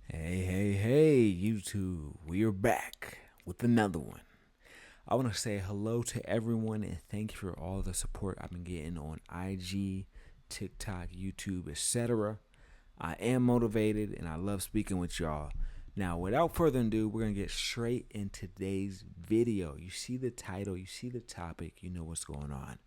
Hey, YouTube. We are back with another one. I want to say hello to everyone and thank you for all the support I've been getting on IG, TikTok, YouTube, etc. I am motivated and I love speaking with y'all. Now, without further ado, we're going to get straight into today's video. You see the title, you see the topic, you know what's going on.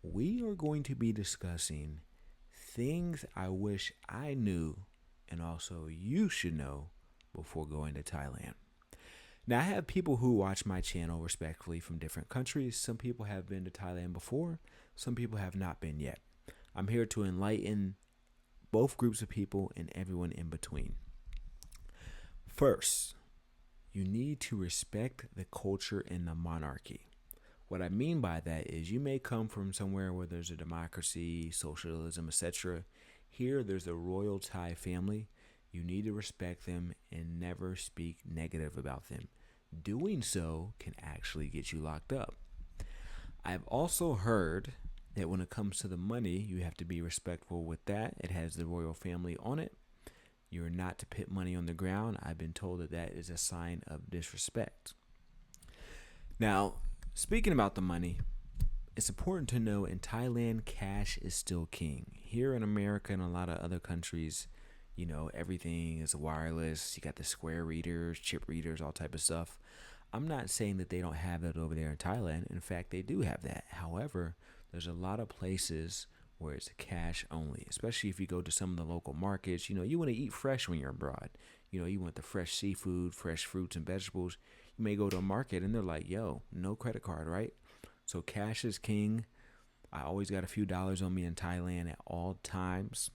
We are going to be discussing things I wish I knew and also you should know before going to Thailand. Now, I have people who watch my channel respectfully from different countries. Some people have been to Thailand before, some people have not been yet. I'm here to enlighten both groups of people and everyone in between. First, you need to respect the culture and the monarchy. What I mean by that is you may come from somewhere where there's a democracy, socialism, etc. Here, there's a royal Thai family. You need to respect them and never speak negative about them. Doing so can actually get you locked up. I've also heard that when it comes to the money, you have to be respectful with that. It has the royal family on it. You're not to put money on the ground. I've been told that that is a sign of disrespect. Now, speaking about the money, it's important to know in Thailand, cash is still king. Here in America and a lot of other countries, everything is wireless. You got the square readers, chip readers, all type of stuff. I'm not saying that they don't have it over there in Thailand. In fact, they do have that. However, there's a lot of places where it's cash only, especially if you go to some of the local markets. You want to eat fresh when you're abroad. You want the fresh seafood, fresh fruits and vegetables. You may go to a market and they're like, yo, no credit card, right? So cash is king. I always got a few dollars on me in Thailand at all times.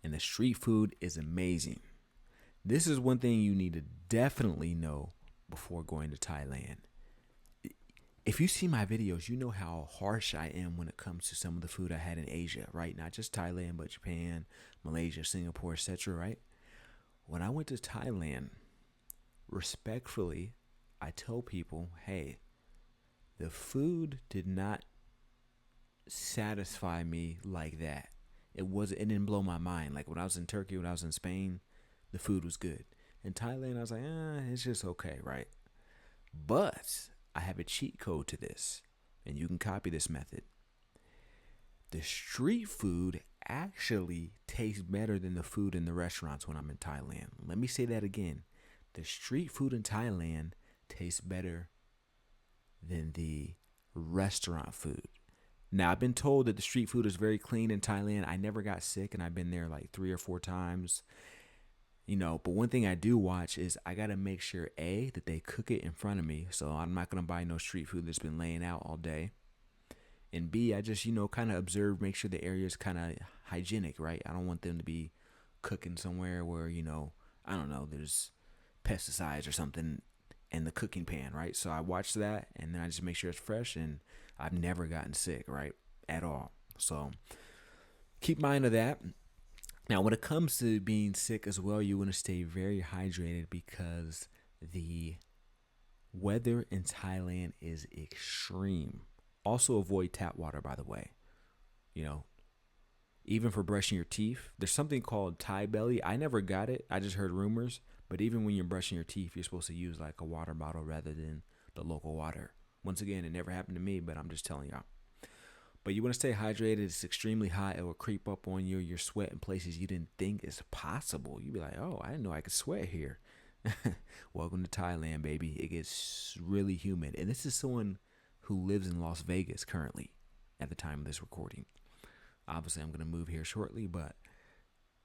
And the street food is amazing. This is one thing you need to definitely know before going to Thailand. If you see my videos, you know how harsh I am when it comes to some of the food I had in Asia, right? Not just Thailand, but Japan, Malaysia, Singapore, etc., right? When I went to Thailand, respectfully, I tell people, hey, the food did not satisfy me like that. It didn't blow my mind. Like when I was in Turkey, when I was in Spain, the food was good. In Thailand, I was like, it's just okay, right? But I have a cheat code to this, and you can copy this method. The street food actually tastes better than the food in the restaurants when I'm in Thailand. Let me say that again. The street food in Thailand tastes better than the restaurant food. Now, I've been told that the street food is very clean in Thailand. I never got sick, and I've been there like 3 or 4 times. But one thing I do watch is I got to make sure, A, that they cook it in front of me. So I'm not going to buy no street food that's been laying out all day. And B, I just, kind of observe, make sure the area is kind of hygienic, right? I don't want them to be cooking somewhere where, I don't know, there's pesticides or something in the cooking pan, right? So I watch that, and then I just make sure it's fresh, and I've never gotten sick, right? At all. So keep mind of that. Now, when it comes to being sick as well, you want to stay very hydrated because the weather in Thailand is extreme. Also avoid tap water, by the way. Even for brushing your teeth, there's something called Thai belly. I never got it. I just heard rumors. But even when you're brushing your teeth, you're supposed to use like a water bottle rather than the local water. Once again, it never happened to me, but I'm just telling y'all. But you want to stay hydrated. It's extremely hot. It will creep up on you. You're sweating places you didn't think is possible. You'd be like, oh, I didn't know I could sweat here. Welcome to Thailand, baby. It gets really humid. And this is someone who lives in Las Vegas currently at the time of this recording. Obviously, I'm going to move here shortly, but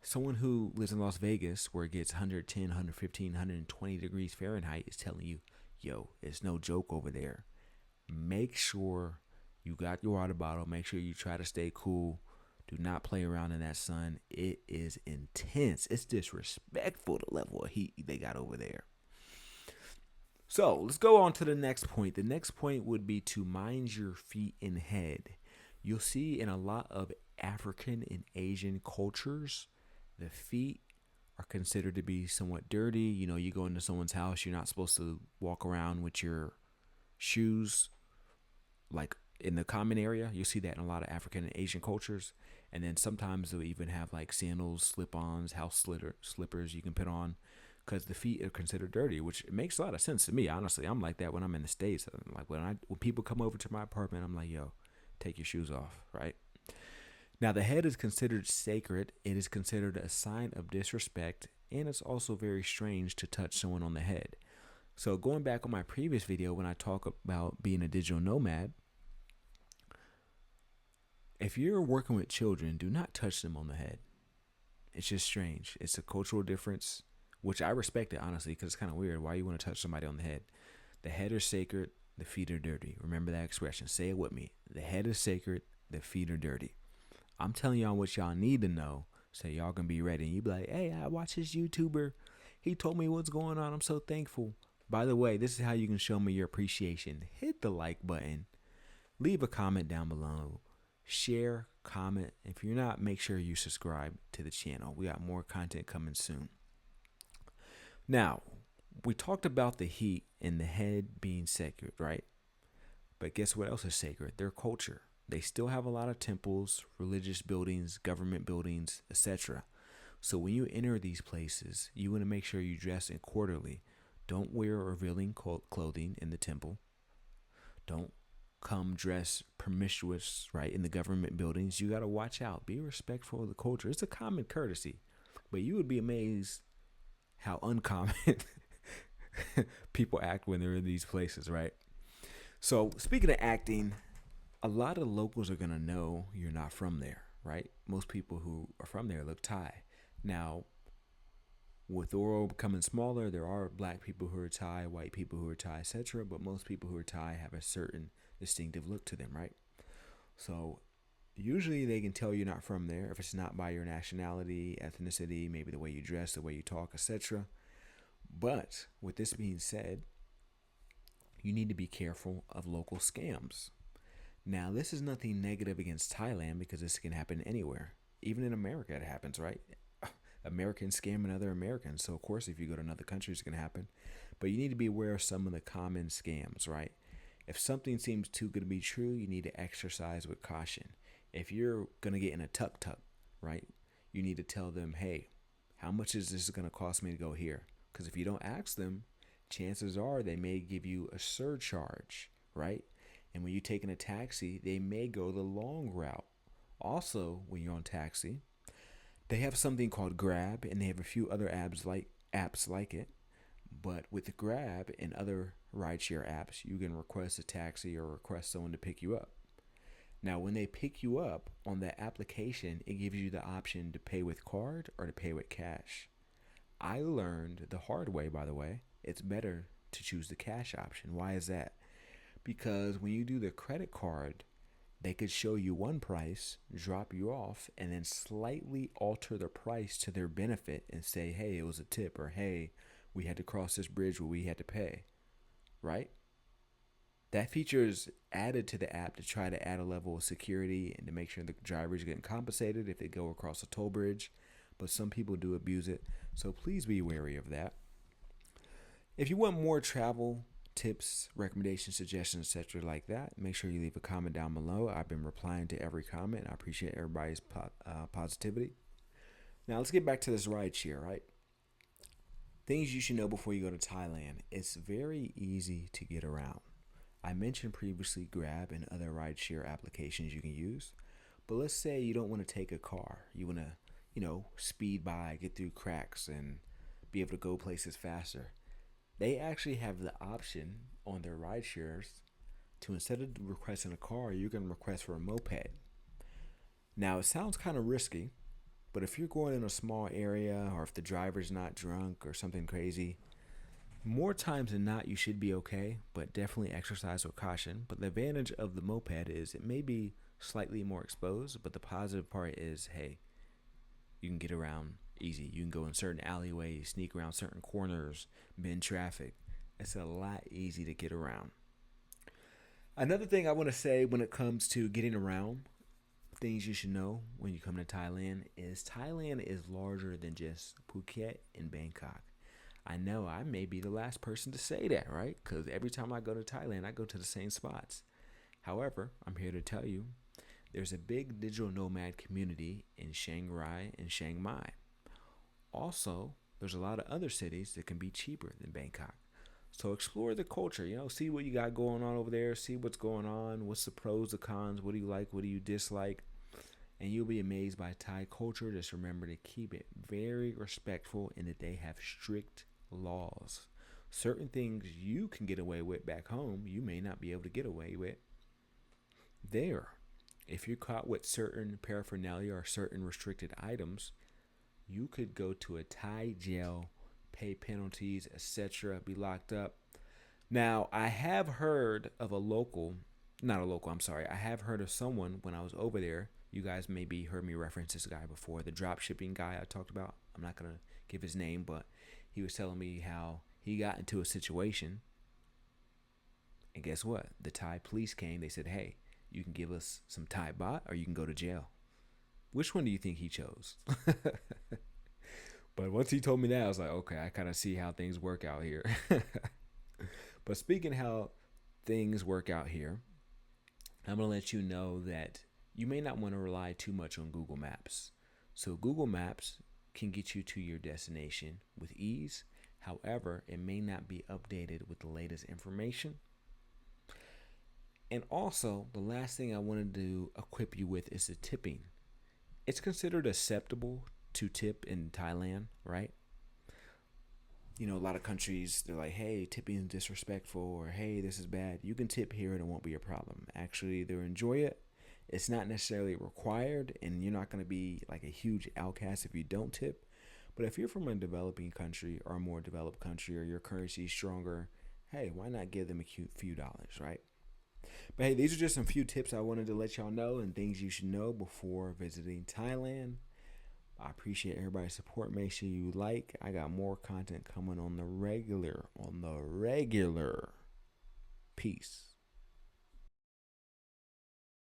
someone who lives in Las Vegas where it gets 110, 115, 120 degrees Fahrenheit is telling you, yo, it's no joke over there. Make sure you got your water bottle. Make sure you try to stay cool. Do not play around in that sun. It is intense. It's disrespectful the level of heat they got over there. So let's go on to the next point. The next point would be to mind your feet and head. You'll see in a lot of African and Asian cultures, the feet are considered to be somewhat dirty. You go into someone's house, you're not supposed to walk around with your shoes like in the common area. You'll see that in a lot of African and Asian cultures. And then sometimes they'll even have like sandals, slip-ons, slippers you can put on because the feet are considered dirty, which makes a lot of sense to me. Honestly, I'm like that when I'm in the States. Like when people come over to my apartment, I'm like, yo, take your shoes off, right? Now, the head is considered sacred. It is considered a sign of disrespect, and it's also very strange to touch someone on the head. So going back on my previous video when I talk about being a digital nomad, if you're working with children, do not touch them on the head. It's just strange. It's a cultural difference, which I respect it, honestly, because it's kind of weird. Why you want to touch somebody on the head? The head is sacred, the feet are dirty. Remember that expression. Say it with me. The head is sacred, the feet are dirty. I'm telling y'all what y'all need to know so y'all can be ready. And you be like, hey, I watch this YouTuber. He told me what's going on. I'm so thankful. By the way, this is how you can show me your appreciation. Hit the like button. Leave a comment down below. Share, comment. If you're not, make sure you subscribe to the channel. We got more content coming soon. Now, we talked about the heat and the head being sacred, right? But guess what else is sacred? Their culture. They still have a lot of temples, religious buildings, government buildings, etc. So when you enter these places, you want to make sure you dress accordingly. Don't wear revealing clothing in the temple. Don't come dress promiscuous, right, in the government buildings. You got to watch out. Be respectful of the culture. It's a common courtesy. But you would be amazed how uncommon people act when they're in these places, right? So speaking of acting, a lot of locals are going to know you're not from there, right? Most people who are from there look Thai. Now, with the world becoming smaller, there are black people who are Thai, white people who are Thai, etc. But most people who are Thai have a certain distinctive look to them, right? So usually they can tell you're not from there if it's not by your nationality, ethnicity, maybe the way you dress, the way you talk, etc. But with this being said, you need to be careful of local scams. Now, this is nothing negative against Thailand because this can happen anywhere. Even in America, it happens, right? Americans scamming other Americans. So, of course, if you go to another country, it's going to happen. But you need to be aware of some of the common scams, right? If something seems too good to be true, you need to exercise with caution. If you're going to get in a tuk-tuk, right, you need to tell them, hey, how much is this going to cost me to go here? Because if you don't ask them, chances are they may give you a surcharge, right? And when you're taking a taxi, they may go the long route. Also, when you're on taxi, they have something called Grab, and they have a few other apps like it. But with Grab and other rideshare apps, you can request a taxi or request someone to pick you up. Now, when they pick you up on that application, it gives you the option to pay with card or to pay with cash. I learned the hard way, by the way, it's better to choose the cash option. Why is that? Because when you do the credit card, they could show you one price, drop you off, and then slightly alter the price to their benefit and say, hey, it was a tip, or hey, we had to cross this bridge where we had to pay, right? That feature is added to the app to try to add a level of security and to make sure the drivers are getting compensated if they go across a toll bridge, but some people do abuse it, so please be wary of that. If you want more travel tips, recommendations, suggestions, etc. like that, make sure you leave a comment down below. I've been replying to every comment. I appreciate everybody's positivity. Now let's get back to this rideshare, right? Things you should know before you go to Thailand. It's very easy to get around. I mentioned previously Grab and other rideshare applications you can use, but let's say you don't want to take a car. You want to, speed by, get through cracks, and be able to go places faster. They actually have the option on their ride shares to, instead of requesting a car, you can request for a moped. Now, it sounds kind of risky, but if you're going in a small area or if the driver's not drunk or something crazy, more times than not, you should be okay, but definitely exercise with caution. But the advantage of the moped is it may be slightly more exposed, but the positive part is, hey, you can get around easy. You can go in certain alleyways, sneak around certain corners, bend traffic. It's a lot easy to get around. Another thing I want to say when it comes to getting around, things you should know when you come to Thailand is larger than just Phuket and Bangkok. I know I may be the last person to say that, right? Because every time I go to Thailand, I go to the same spots. However, I'm here to tell you There's a big digital nomad community in Shanghai and Chiang Mai. Also, there's a lot of other cities that can be cheaper than Bangkok. So explore the culture, see what you got going on over there, see what's going on, what's the pros, the cons, what do you like, what do you dislike, and you'll be amazed by Thai culture. Just remember to keep it very respectful and that they have strict laws. Certain things you can get away with back home, you may not be able to get away with there. If you're caught with certain paraphernalia or certain restricted items, you could go to a Thai jail, pay penalties, etc., be locked up. Now, I have heard of I have heard of someone when I was over there. You guys maybe heard me reference this guy before, the drop shipping guy I talked about. I'm not going to give his name, but he was telling me how he got into a situation. And guess what? The Thai police came. They said, hey, you can give us some Thai baht or you can go to jail. Which one do you think he chose? But once he told me that, I was like, okay, I kind of see how things work out here. But speaking how things work out here, I'm going to let you know that you may not want to rely too much on Google Maps. So Google Maps can get you to your destination with ease. However, it may not be updated with the latest information. And also, the last thing I wanted to equip you with is the tipping. It's considered acceptable to tip in Thailand, right? A lot of countries, they're like, hey, tipping is disrespectful, or hey, this is bad. You can tip here and it won't be a problem. Actually, they'll enjoy it. It's not necessarily required, and you're not going to be like a huge outcast if you don't tip. But if you're from a developing country or a more developed country, or your currency is stronger, hey, why not give them a few dollars, right? But hey, these are just some few tips I wanted to let y'all know and things you should know before visiting Thailand. I appreciate everybody's support. Make sure you like. I got more content coming on the regular. Peace.